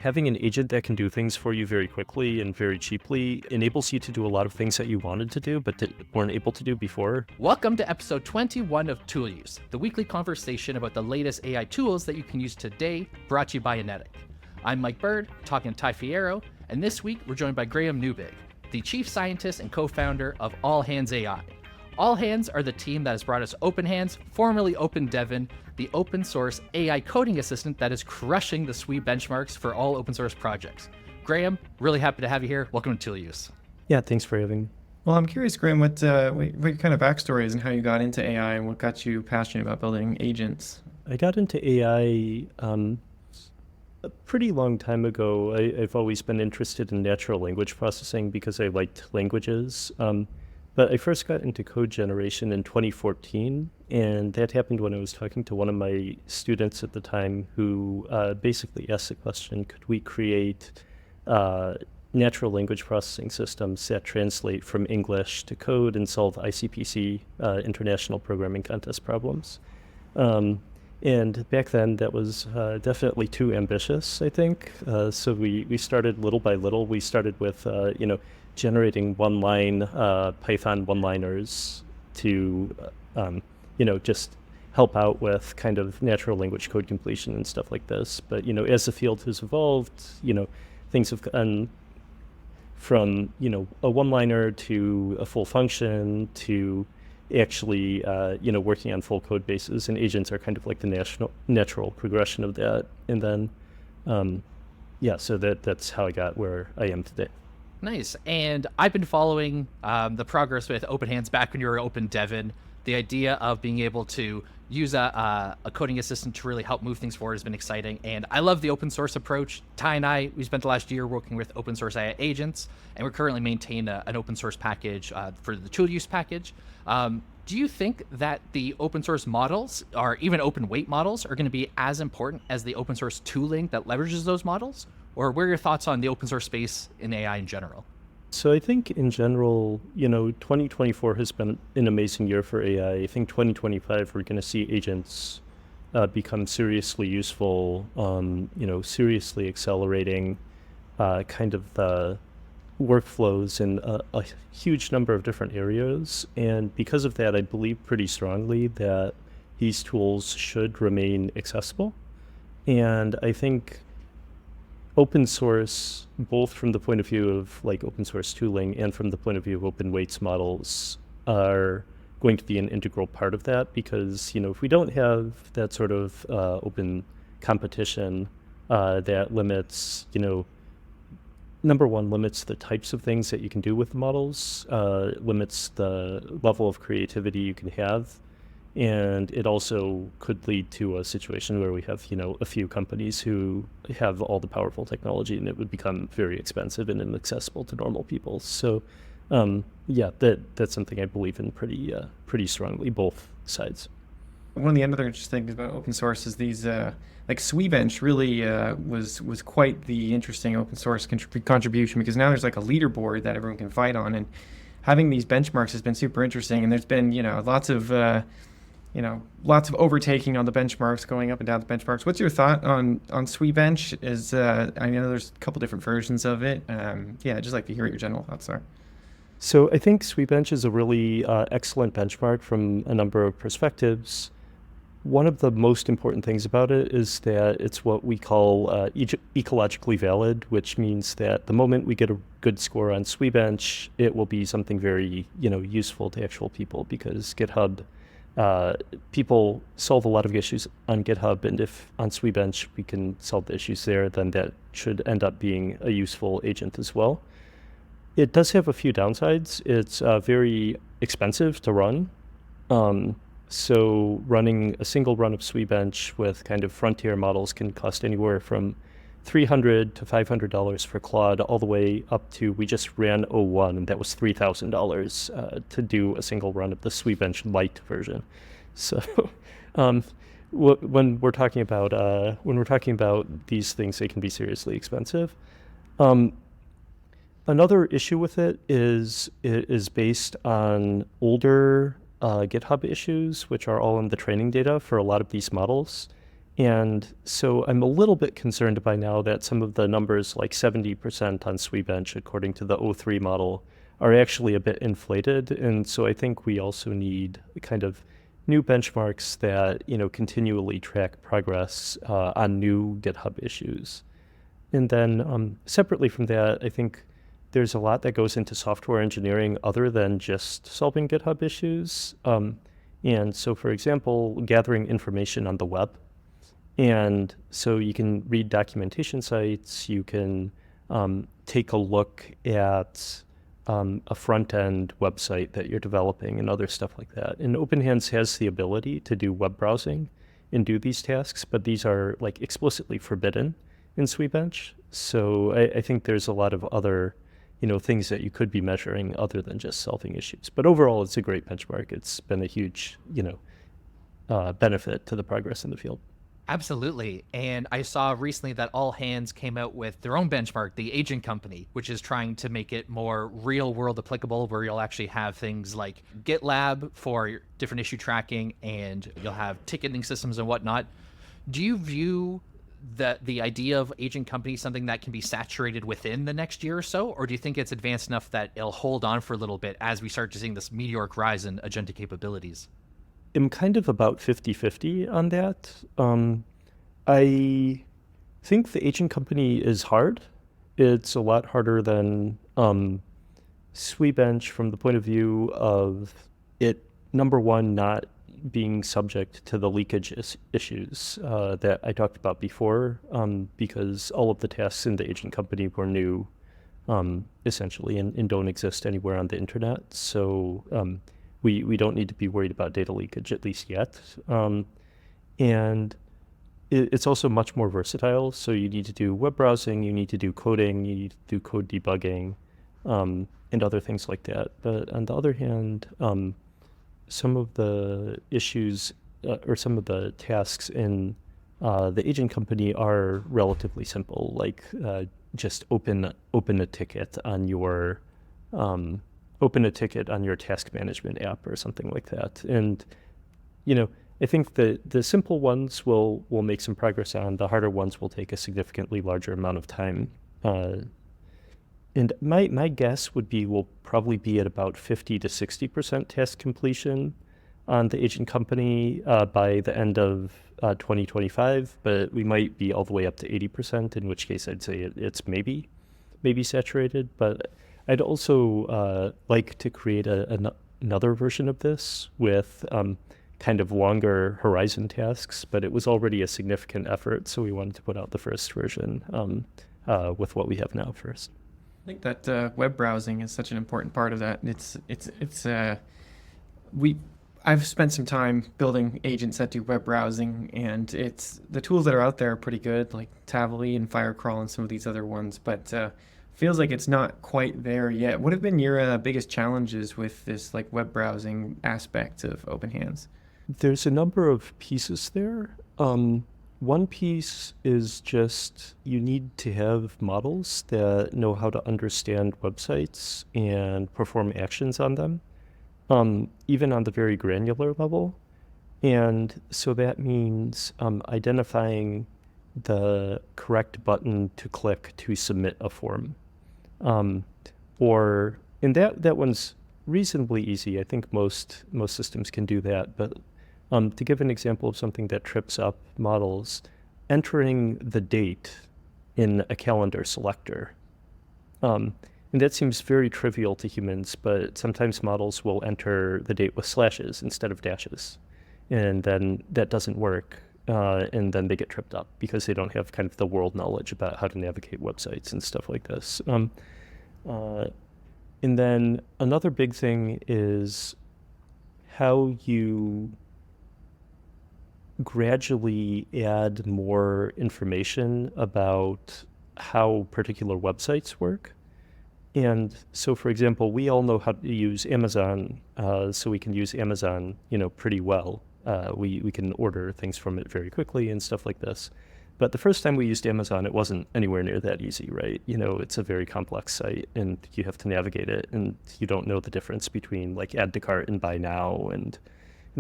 Having an agent that can do things for you very quickly and very cheaply enables you to do a lot of things that you wanted to do but weren't able to do before. Welcome to episode 21 of Tool Use, the weekly conversation about the latest AI tools that you can use today, brought to you by Enetic. I'm Mike Bird, talking to Ty Fierro, and this week we're joined by Graham Neubig, the chief scientist and co-founder of OpenHands AI. OpenHands are the team that has brought us OpenHands, formerly OpenDevin, the open source AI coding assistant that is crushing the SWE benchmarks for all open source projects. Graham, really happy to have you here. Welcome to Tool Use. Yeah, thanks for having me. Well, I'm curious, Graham, what your kind of backstory is and how you got into AI and what got you passionate about building agents. I got into AI a pretty long time ago. I've always been interested in natural language processing because I liked languages. But I first got into code generation in 2014, and that happened when I was talking to one of my students at the time who basically asked the question, could we create natural language processing systems that translate from English to code and solve ICPC, International Programming Contest problems? And back then, that was definitely too ambitious, I think. So we started little by little. We started with, generating one-line Python one-liners to, just help out with kind of natural language code completion and stuff like this. But, as the field has evolved, things have gone from, a one-liner to a full function to actually, working on full code bases, and agents are kind of like the natural progression of that. And then, so that's how I got where I am today. Nice. And I've been following the progress with OpenHands back when you were OpenDevin. The idea of being able to use a coding assistant to really help move things forward has been exciting. And I love the open source approach. Ty and I, we spent the last year working with open source AI agents, and we're currently maintaining an open source package for the tool use package. Do you think that the open source models, or even open weight models, are going to be as important as the open source tooling that leverages those models? Or what are your thoughts on the open source space in AI in general? So I think in general, 2024 has been an amazing year for AI. I think 2025, we're going to see agents become seriously useful, seriously accelerating kind of the workflows in a huge number of different areas. And because of that, I believe pretty strongly that these tools should remain accessible. And I think open source, both from the point of view of like open source tooling and from the point of view of open weights models, are going to be an integral part of that, because if we don't have that sort of open competition that limits, number one, limits the types of things that you can do with the models, limits the level of creativity you can have. And it also could lead to a situation where we have, a few companies who have all the powerful technology, and it would become very expensive and inaccessible to normal people. So, that's something I believe in pretty strongly, both sides. One of the other interesting things about open source is these, like SweeBench really was quite the interesting open source contribution, because now there's like a leaderboard that everyone can fight on, and having these benchmarks has been super interesting. And there's been, lots of overtaking on the benchmarks, going up and down the benchmarks. What's your thought on SweeBench? I know there's a couple different versions of it. I'd just like to hear what your general thoughts are. So I think SweeBench is a really excellent benchmark from a number of perspectives. One of the most important things about it is that it's what we call ecologically valid, which means that the moment we get a good score on SweeBench, it will be something very, useful to actual people, because GitHub, people solve a lot of issues on GitHub, and if on SweeBench we can solve the issues there, then that should end up being a useful agent as well. It does have a few downsides. It's very expensive to run. So running a single run of SweeBench with kind of frontier models can cost anywhere from $300 to $500 for Claude, all the way up to, we just ran O1, and that was $3,000 to do a single run of the SweeBench Lite version. So when we're talking about these things, they can be seriously expensive. Another issue with it is based on older GitHub issues, which are all in the training data for a lot of these models. And so I'm a little bit concerned by now that some of the numbers, like 70% on SweeBench, according to the O3 model, are actually a bit inflated. And so I think we also need kind of new benchmarks that, continually track progress on new GitHub issues. And then separately from that, I think there's a lot that goes into software engineering other than just solving GitHub issues. And so, for example, gathering information on the web. And so you can read documentation sites, you can take a look at a front-end website that you're developing and other stuff like that. And OpenHands has the ability to do web browsing and do these tasks, but these are like explicitly forbidden in SweeBench. So I think there's a lot of other things that you could be measuring other than just solving issues. But overall, it's a great benchmark. It's been a huge, benefit to the progress in the field. Absolutely. And I saw recently that All Hands came out with their own benchmark, the Agent Company, which is trying to make it more real world applicable, where you'll actually have things like GitLab for different issue tracking, and you'll have ticketing systems and whatnot. Do you view that the idea of Agent Company something that can be saturated within the next year or so, or do you think it's advanced enough that it'll hold on for a little bit as we start to seeing this meteoric rise in agentic capabilities? I'm kind of about 50-50 on that. I think the Agent Company is hard. It's a lot harder than SweeBench from the point of view of it, number one, not being subject to the leakage issues that I talked about before, because all of the tasks in the Agent Company were new, essentially, and don't exist anywhere on the internet. So we don't need to be worried about data leakage, at least yet. And it's also much more versatile. So you need to do web browsing, you need to do coding, you need to do code debugging, and other things like that. But on the other hand, some of the issues or some of the tasks in the Agent Company are relatively simple, like just open a ticket on your task management app or something like that. And I think the simple ones will make some progress on. The harder ones will take a significantly larger amount of time. And my guess would be we'll probably be at about 50 to 60% task completion on the Agent Company by the end of 2025, but we might be all the way up to 80%, in which case I'd say it's maybe saturated. But I'd also like to create another version of this with kind of longer horizon tasks, but it was already a significant effort, so we wanted to put out the first version with what we have now first. I think that web browsing is such an important part of that. I've spent some time building agents that do web browsing, and the tools that are out there are pretty good, like Tavily and Firecrawl and some of these other ones, but feels like it's not quite there yet. What have been your biggest challenges with this like web browsing aspect of OpenHands? There's a number of pieces there. One piece is just you need to have models that know how to understand websites and perform actions on them, even on the very granular level. And so that means identifying the correct button to click to submit a form. And that one's reasonably easy. I think most systems can do that, but to give an example of something that trips up models, entering the date in a calendar selector. And that seems very trivial to humans, but sometimes models will enter the date with slashes instead of dashes. And then that doesn't work. And then they get tripped up because they don't have kind of the world knowledge about how to navigate websites and stuff like this. And then another big thing is how you gradually add more information about how particular websites work. And so, for example, we all know how to use Amazon, so we can use Amazon, pretty well. We can order things from it very quickly and stuff like this. But the first time we used Amazon, it wasn't anywhere near that easy, right? It's a very complex site, and you have to navigate it, and you don't know the difference between like add to cart and buy now and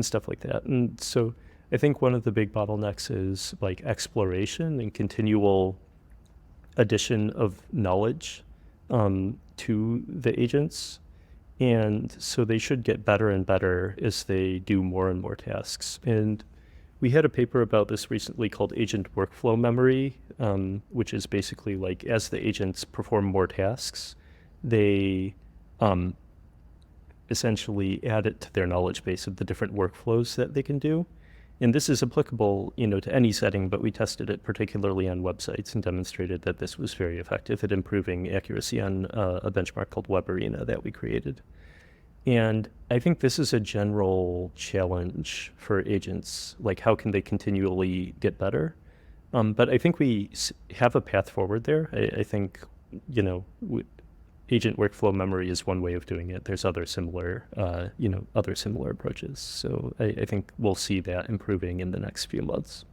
stuff like that. And so I think one of the big bottlenecks is like exploration and continual addition of knowledge to the agents. And so they should get better and better as they do more and more tasks. And we had a paper about this recently called agent workflow memory, which is basically like as the agents perform more tasks, they essentially add it to their knowledge base of the different workflows that they can do. And this is applicable, to any setting, but we tested it particularly on websites and demonstrated that this was very effective at improving accuracy on a benchmark called Web Arena that we created. And I think this is a general challenge for agents, like how can they continually get better? But I think we have a path forward there. I think, agent workflow memory is one way of doing it. There's other similar, other similar approaches. So I think we'll see that improving in the next few months.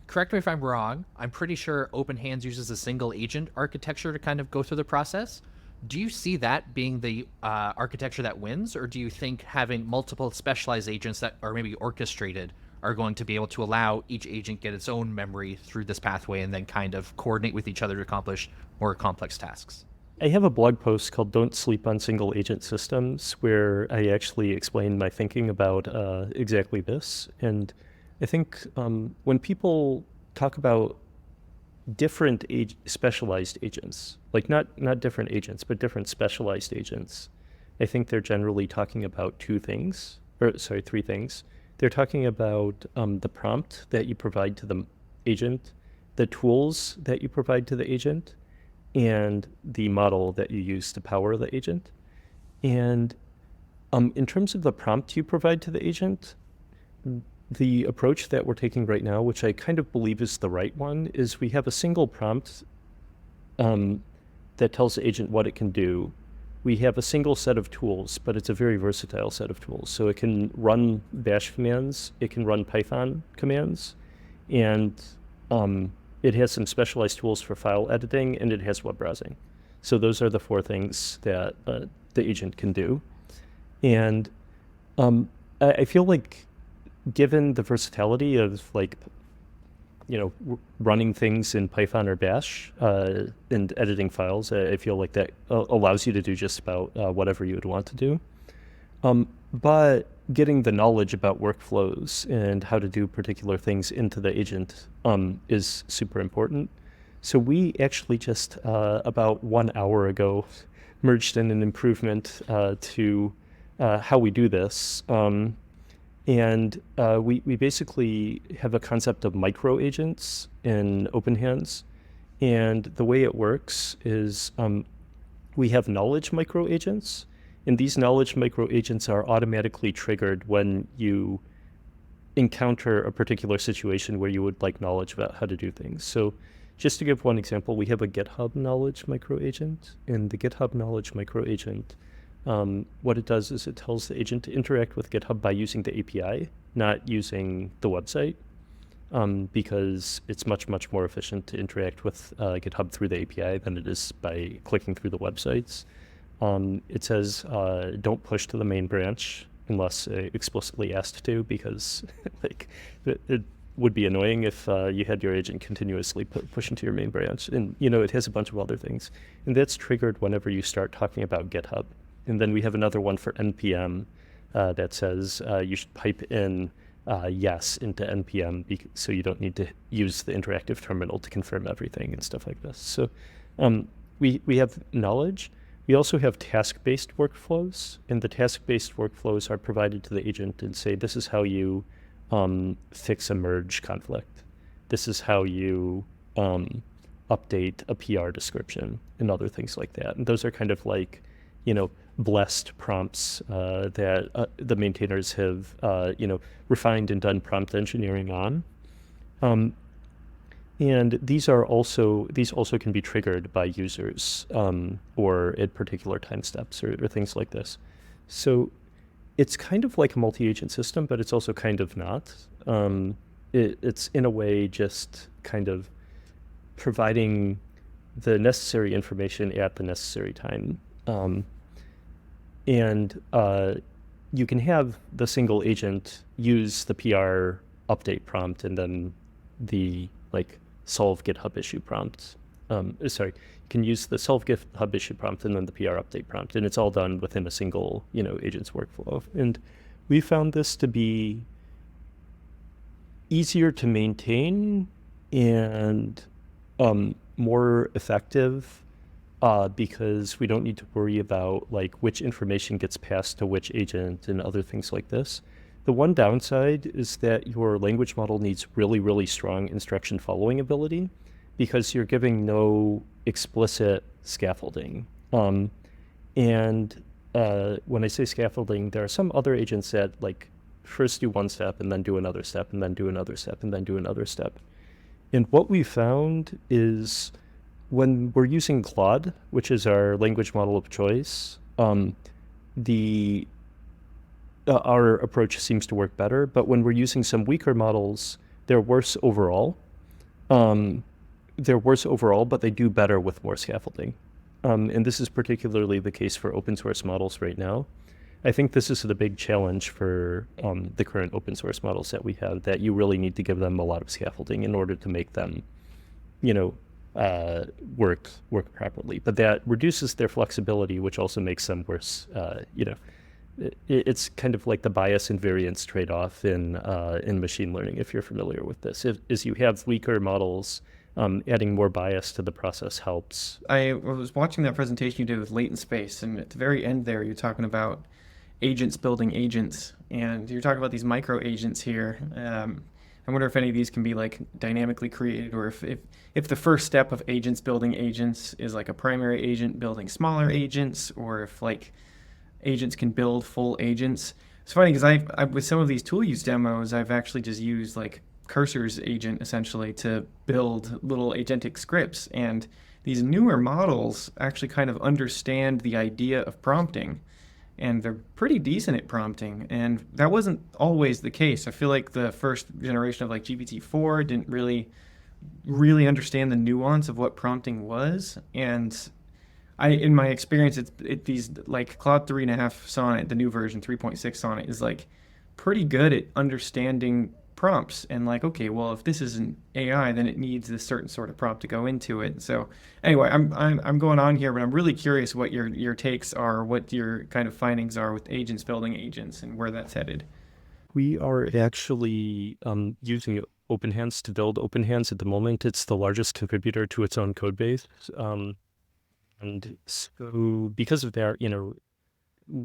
Correct me if I'm wrong. I'm pretty sure OpenHands uses a single agent architecture to kind of go through the process. Do you see that being the architecture that wins, or do you think having multiple specialized agents that are maybe orchestrated are going to be able to allow each agent get its own memory through this pathway and then kind of coordinate with each other to accomplish more complex tasks? I have a blog post called Don't Sleep on Single Agent Systems, where I actually explain my thinking about exactly this. And I think when people talk about different specialized agents, like not different agents, but different specialized agents, I think they're generally talking about three things. They're talking about the prompt that you provide to the agent, the tools that you provide to the agent, and the model that you use to power the agent. And in terms of the prompt you provide to the agent, the approach that we're taking right now, which I kind of believe is the right one, is we have a single prompt that tells the agent what it can do. We have a single set of tools, but it's a very versatile set of tools. So it can run bash commands, it can run Python commands, and it has some specialized tools for file editing, and it has web browsing. So those are the four things that the agent can do. And I feel like given the versatility of running things in Python or Bash and editing files, I feel like that allows you to do just about whatever you would want to do. But getting the knowledge about workflows and how to do particular things into the agent is super important. So we actually just about 1 hour ago merged in an improvement to how we do this. And we basically have a concept of micro agents in OpenHands. And the way it works is we have knowledge micro agents. And these knowledge micro agents are automatically triggered when you encounter a particular situation where you would like knowledge about how to do things. So just to give one example, we have a GitHub knowledge micro agent. And the GitHub knowledge micro agent, what it does is it tells the agent to interact with GitHub by using the API, not using the website, because it's much, much more efficient to interact with GitHub through the API than it is by clicking through the websites. It says don't push to the main branch unless explicitly asked to, because it would be annoying if you had your agent continuously push into your main branch. And it has a bunch of other things, and that's triggered whenever you start talking about GitHub. And then we have another one for NPM that says you should pipe in yes into NPM so you don't need to use the interactive terminal to confirm everything and stuff like this. So we have knowledge. We also have task-based workflows, and the task-based workflows are provided to the agent and say, this is how you fix a merge conflict. This is how you update a PR description and other things like that. And those are kind of like, blessed prompts that the maintainers have, refined and done prompt engineering on. And these also can be triggered by users or at particular time steps or things like this. So it's kind of like a multi-agent system, but it's also kind of not. It's in a way just kind of providing the necessary information at the necessary time. And you can have the single agent use the PR update prompt and then the like solve GitHub issue prompt. Sorry, you can use the solve GitHub issue prompt and then the PR update prompt, and it's all done within a single, agent's workflow. And we found this to be easier to maintain and more effective because we don't need to worry about like which information gets passed to which agent and other things like this. The one downside is that your language model needs really, really strong instruction following ability because you're giving no explicit scaffolding. And when I say scaffolding, there are some other agents that like first do one step and then do another step and then do another step and then do another step. And what we found is when we're using Claude, which is our language model of choice, our approach seems to work better. But when we're using some weaker models, they're worse overall. But they do better with more scaffolding. And this is particularly the case for open source models right now. I think this is the big challenge for the current open source models that we have, that you really need to give them a lot of scaffolding in order to make them, work properly. But that reduces their flexibility, which also makes them worse. It's kind of like the bias and variance trade-off in machine learning, if you're familiar with this. As you have weaker models, adding more bias to the process helps. I was watching that presentation you did with latent space, and at the very end there, you're talking about agents building agents, and you're talking about these micro agents here. I wonder if any of these can be like dynamically created, or if the first step of agents building agents is like a primary agent building smaller agents, or if like agents can build full agents. It's funny because I with some of these tool use demos, I've actually just used like Cursor's agent essentially to build little agentic scripts, and these newer models actually kind of understand the idea of prompting, and they're pretty decent at prompting, and that wasn't always the case. I feel like the first generation of like GPT-4 didn't really understand the nuance of what prompting was, and in my experience, these like Claude 3.5 Sonnet, the new version 3.6 Sonnet, is like pretty good at understanding prompts and like, okay, well, if this is an AI, then it needs this certain sort of prompt to go into it. So anyway, I'm going on here, but I'm really curious what your takes are, what your kind of findings are with agents building agents and where that's headed. We are actually using OpenHands to build OpenHands at the moment. It's the largest contributor to its own code base. And so because of that,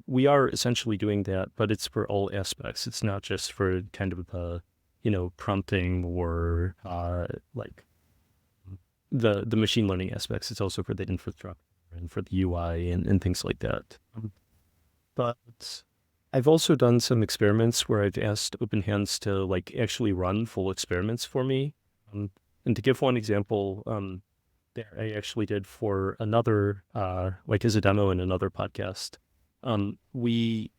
we are essentially doing that, but it's for all aspects. It's not just for kind of the, prompting or like the machine learning aspects. It's also for the infrastructure and for the UI and things like that. But I've also done some experiments where I've asked OpenHands to like actually run full experiments for me. And to give one example, that I actually did for another, like as a demo in another podcast. We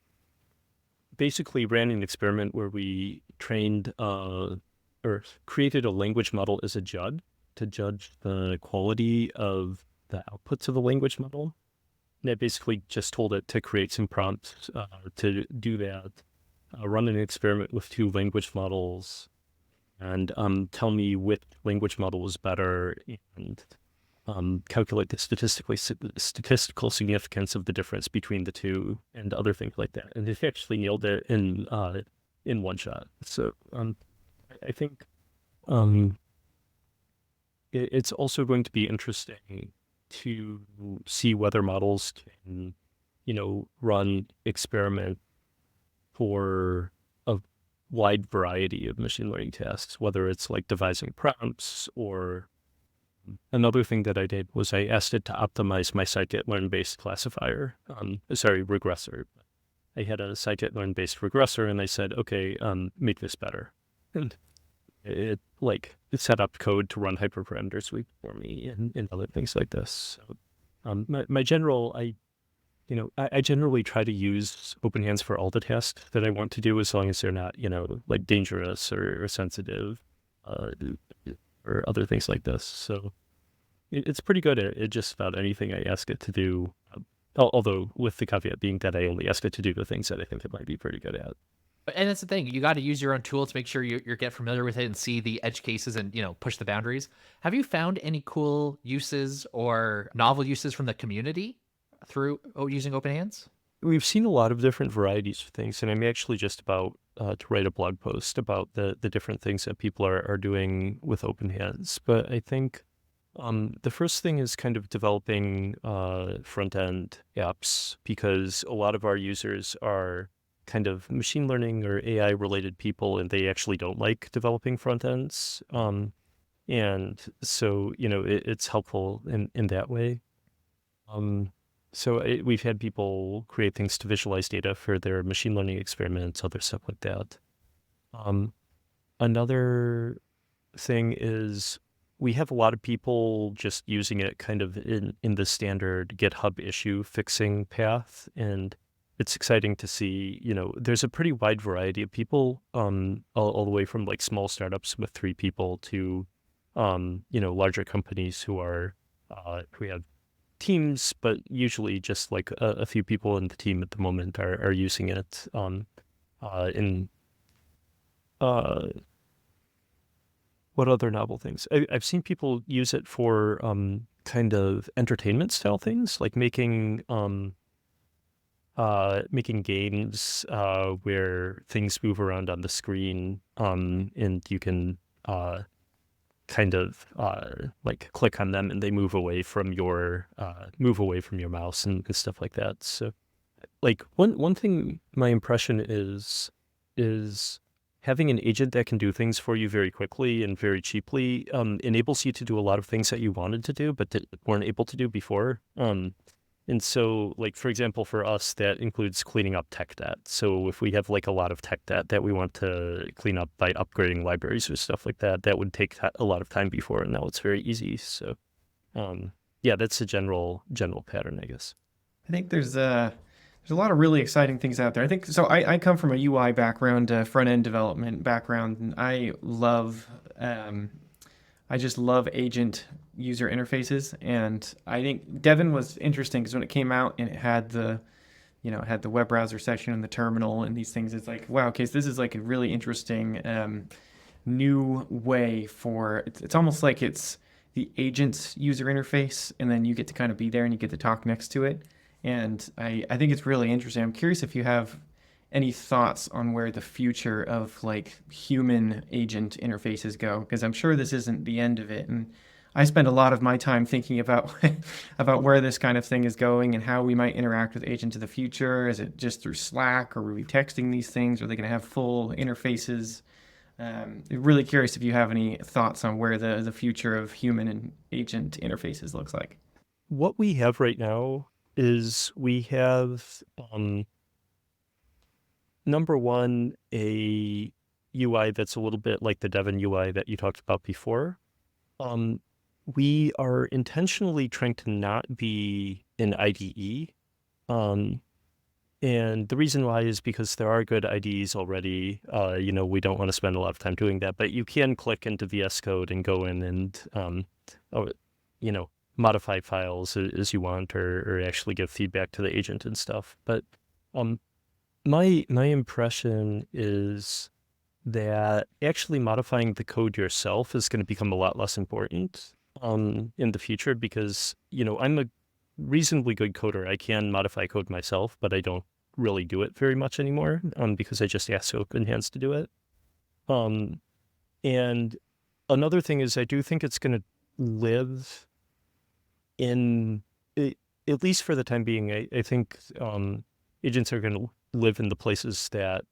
basically ran an experiment where we trained or created a language model as a judge to judge the quality of the outputs of the language model. And I basically just told it to create some prompts to do that, run an experiment with two language models, and tell me which language model was better, and calculate the statistical significance of the difference between the two and other things like that. And it actually nailed it in one shot. So I think it's also going to be interesting to see whether models can, run experiment for a wide variety of machine learning tasks, whether it's like devising prompts or another thing that I did was I asked it to optimize my scikit-learn-based classifier, regressor. I had a scikit-learn-based regressor, and I said, okay, make this better. And it set up code to run hyperparameter sweep for me and other things like this. So, my general, I generally try to use OpenHands for all the tasks that I want to do, as long as they're not, like dangerous or sensitive. Or other things like this. So it's pretty good at just about anything I ask it to do, although with the caveat being that I only ask it to do the things that I think it might be pretty good at. And that's the thing. You got to use your own tool to make sure you get familiar with it and see the edge cases and, push the boundaries. Have you found any cool uses or novel uses from the community through using OpenHands? We've seen a lot of different varieties of things, and I'm actually just about to write a blog post about the different things that people are doing with OpenHands. But I think the first thing is kind of developing front-end apps, because a lot of our users are kind of machine learning or AI related people, and they actually don't like developing front ends. And so, it's helpful in that way. We've had people create things to visualize data for their machine learning experiments, other stuff like that. Another thing is we have a lot of people just using it kind of in the standard GitHub issue fixing path. And it's exciting to see, there's a pretty wide variety of people, all the way from like small startups with 3 people to, larger companies who have teams, but usually just like a few people in the team at the moment are using it in what other novel things? I've seen people use it for kind of entertainment style things, like making games where things move around on the screen, and you can kind of like click on them and they move away from your mouse and stuff like that. So like one thing, my impression is having an agent that can do things for you very quickly and very cheaply enables you to do a lot of things that you wanted to do but that weren't able to do before. And so, like, for example, for us, that includes cleaning up tech debt. So if we have like a lot of tech debt that we want to clean up by upgrading libraries or stuff like that, that would take a lot of time before, and now it's very easy. So yeah, that's a general pattern, I guess. I think there's a lot of really exciting things out there. I think so. I come from a UI background, front end development background, and I just love agent user interfaces. And I think Devin was interesting because when it came out and it had the web browser section and the terminal and these things, it's like, wow, okay, so this is like a really interesting new way for, it's almost like it's the agent's user interface, and then you get to kind of be there and you get to talk next to it. And I think it's really interesting. I'm curious if you have any thoughts on where the future of like human agent interfaces go, because I'm sure this isn't the end of it. And I spend a lot of my time thinking about about where this kind of thing is going and how we might interact with agents in the future. Is it just through Slack, or are we texting these things? Are they going to have full interfaces? Really curious if you have any thoughts on where the future of human and agent interfaces looks like. What we have right now is we have number one, a UI that's a little bit like the Devon UI that you talked about before. We are intentionally trying to not be an IDE. And the reason why is because there are good IDEs already. We don't want to spend a lot of time doing that, but you can click into VS Code and go in and, modify files as you want, or actually give feedback to the agent and stuff. But my impression is that actually modifying the code yourself is going to become a lot less important in the future, because I'm a reasonably good coder. I can modify code myself, but I don't really do it very much anymore because I just ask OpenHands to do it. And another thing is I do think it's going to live in, at least for the time being, I think agents are going to live in the places that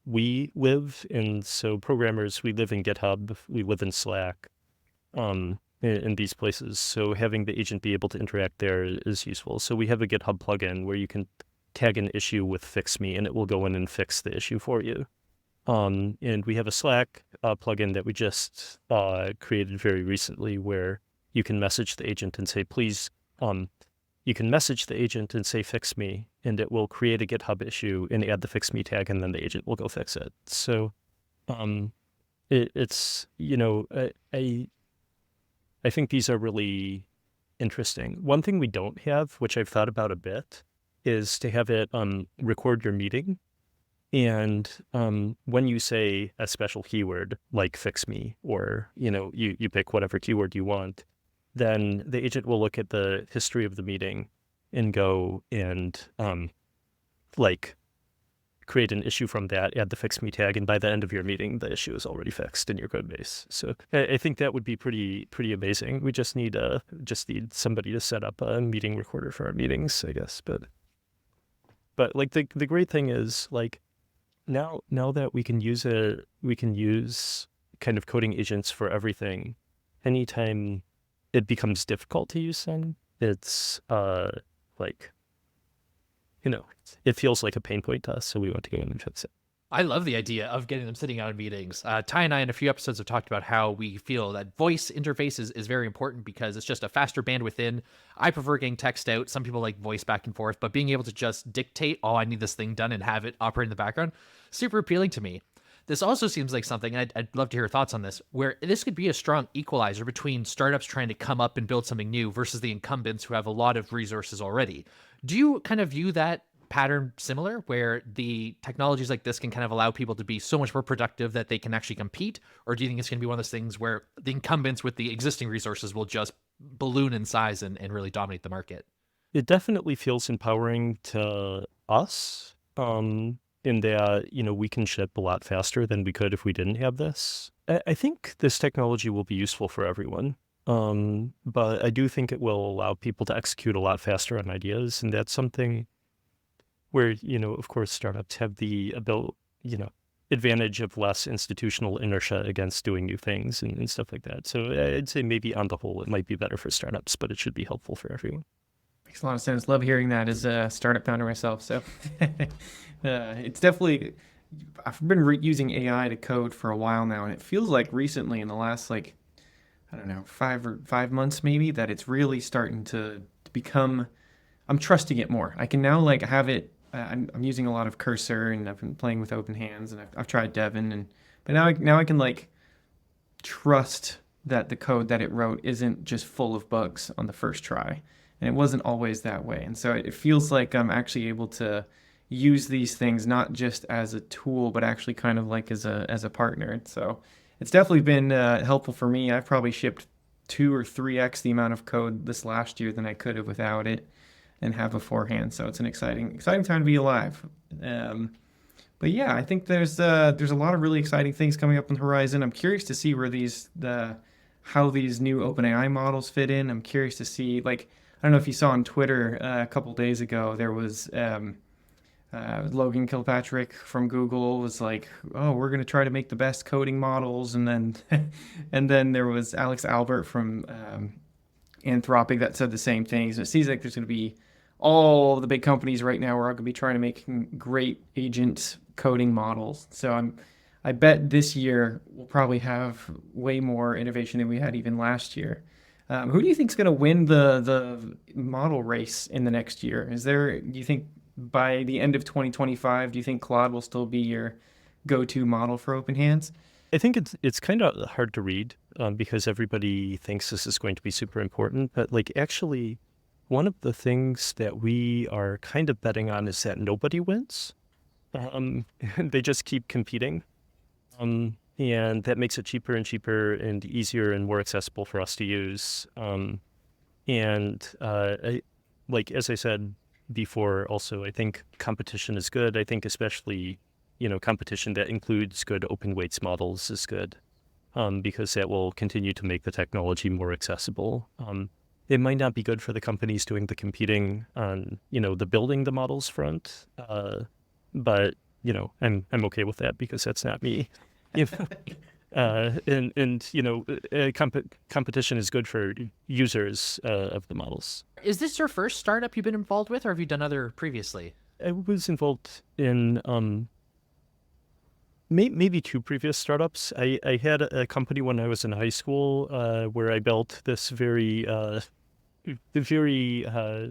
we live. And so programmers, we live in GitHub, we live in Slack, in these places. So having the agent be able to interact there is useful. So we have a GitHub plugin where you can tag an issue with fix me, and it will go in and fix the issue for you. And we have a Slack plugin that we just created very recently, where you can message the agent and say, please, you can message the agent and say, fix me, and it will create a GitHub issue and add the fix me tag, and then the agent will go fix it. So it's, I think these are really interesting. One thing we don't have, which I've thought about a bit, is to have it record your meeting. And when you say a special keyword like fix me, or, you pick whatever keyword you want, then the agent will look at the history of the meeting and go and like create an issue from that, add the fix me tag, and by the end of your meeting, the issue is already fixed in your code base. So I think that would be pretty amazing. We just need somebody to set up a meeting recorder for our meetings, I guess. But like the great thing is, like, now that we can use kind of coding agents for everything. Anytime it becomes difficult to use them, it's like, it feels like a pain point to us, so we want to go in and fix it. I love the idea of getting them sitting out in meetings. Ty and I in a few episodes have talked about how we feel that voice interfaces is very important because it's just a faster bandwidth in. I prefer getting text out. Some people like voice back and forth, but being able to just dictate, oh, I need this thing done and have it operate in the background, super appealing to me. This also seems like something, and I'd love to hear your thoughts on this, where this could be a strong equalizer between startups trying to come up and build something new versus the incumbents who have a lot of resources already. Do you kind of view that pattern similar, where the technologies like this can kind of allow people to be so much more productive that they can actually compete? Or do you think it's going to be one of those things where the incumbents with the existing resources will just balloon in size and really dominate the market? It definitely feels empowering to us, in that, we can ship a lot faster than we could if we didn't have this. I think this technology will be useful for everyone. But I do think it will allow people to execute a lot faster on ideas. And that's something where, of course, startups have the advantage of less institutional inertia against doing new things and stuff like that. So I'd say maybe on the whole, it might be better for startups, but it should be helpful for everyone. Makes a lot of sense. Love hearing that as a startup founder myself. So it's definitely, I've been using AI to code for a while now, and it feels like recently in the last, I don't know, 5 months maybe, that it's really starting to become, I'm trusting it more. I can now have it. I'm using a lot of Cursor, and I've been playing with OpenHands, and I've tried Devin, but now I can trust that the code that it wrote isn't just full of bugs on the first try, and it wasn't always that way. And so it feels like I'm actually able to use these things not just as a tool, but actually kind of as a partner. So it's definitely been helpful for me. I've probably shipped 2 or 3x the amount of code this last year than I could have without it and have beforehand. So it's an exciting time to be alive. But yeah, I think there's a lot of really exciting things coming up on the horizon. I'm curious to see where how these new OpenAI models fit in. I'm curious to see, I don't know if you saw on Twitter a couple days ago, there was Logan Kilpatrick from Google was like, oh, we're going to try to make the best coding models. And then there was Alex Albert from Anthropic that said the same things. It seems like there's going to be all the big companies right now are going to be trying to make great agent coding models. So I bet this year we'll probably have way more innovation than we had even last year. Who do you think is going to win the model race in the next year? Do you think by the end of 2025, do you think Claude will still be your go-to model for OpenHands? I think it's kind of hard to read because everybody thinks this is going to be super important. But actually, one of the things that we are kind of betting on is that nobody wins. They just keep competing. And that makes it cheaper and cheaper and easier and more accessible for us to use. As I said before, also, I think competition is good. I think especially, competition that includes good open weights models is good, because that will continue to make the technology more accessible. It might not be good for the companies doing the competing on, the building the models front, but I'm okay with that because that's not me. Competition is good for users of the models. Is this your first startup you've been involved with, or have you done other previously? I was involved in maybe 2 previous startups. I had a company when I was in high school where I built this very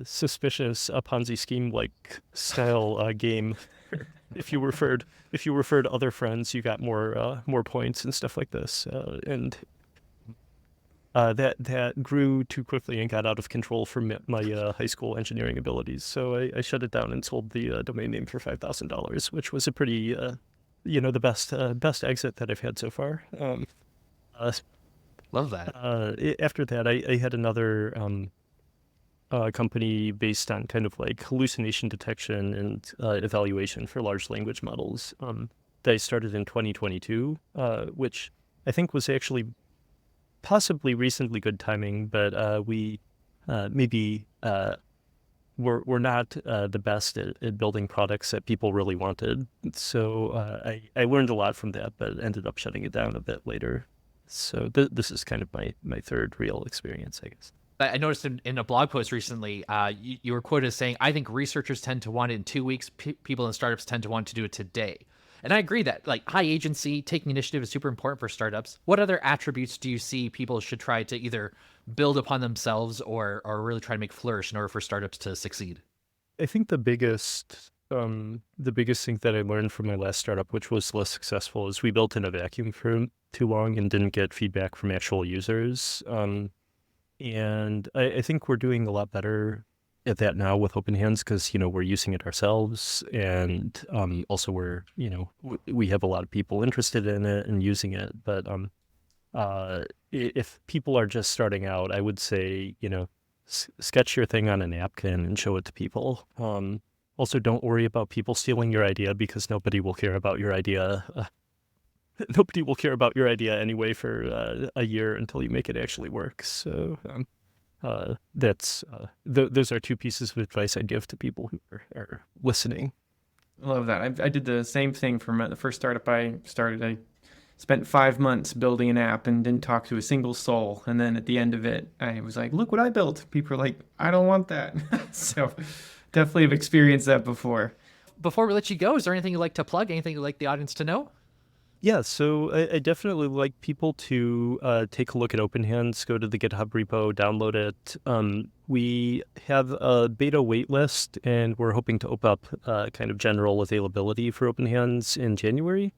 suspicious Ponzi scheme style game. If you referred other friends, you got more points and stuff like this. that grew too quickly and got out of control for my high school engineering abilities. So I shut it down and sold the domain name for $5,000, which was a pretty, the best exit that I've had so far. Uh, Love that. After that, I had another company based on kind of like hallucination detection and evaluation for large language models that I started in 2022, which I think was actually possibly recently good timing, but we maybe we're not the best at building products that people really wanted. So I learned a lot from that, but ended up shutting it down a bit later. So this is kind of my third real experience, I guess. I noticed in a blog post recently, you were quoted as saying, "I think researchers tend to want it in 2 weeks. People in startups tend to want to do it today." And I agree that like high agency, taking initiative is super important for startups. What other attributes do you see people should try to either build upon themselves or really try to make flourish in order for startups to succeed? I think the biggest thing that I learned from my last startup, which was less successful, is we built in a vacuum for too long and didn't get feedback from actual users. And I think we're doing a lot better at that now with OpenHands because, we're using it ourselves. And also we have a lot of people interested in it and using it. But if people are just starting out, I would say, sketch your thing on a napkin and show it to people. Also, don't worry about people stealing your idea because nobody will care about your idea. Nobody will care about your idea anyway for a year until you make it actually work. So those are two pieces of advice I'd give to people who are listening. I love that. I did the same thing for the first startup I started. I spent 5 months building an app and didn't talk to a single soul. And then at the end of it, I was like, look what I built. People are like, I don't want that. So definitely have experienced that before. Before we let you go, is there anything you'd like to plug? Anything you'd like the audience to know? Yeah, so I definitely like people to take a look at OpenHands, go to the GitHub repo, download it. We have a beta waitlist, and we're hoping to open up kind of general availability for OpenHands in January.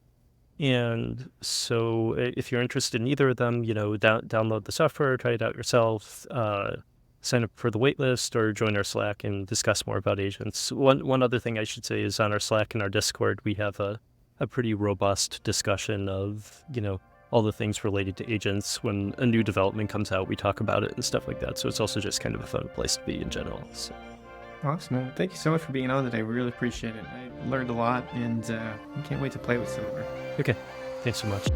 And so if you're interested in either of them, download the software, try it out yourself, sign up for the waitlist, or join our Slack and discuss more about agents. One other thing I should say is on our Slack and our Discord, we have a pretty robust discussion of, all the things related to agents. When a new development comes out, we talk about it and stuff like that. So it's also just kind of a fun place to be in general. So. Awesome. Thank you so much for being on today. We really appreciate it. I learned a lot and we can't wait to play with some more. Okay. Thanks so much.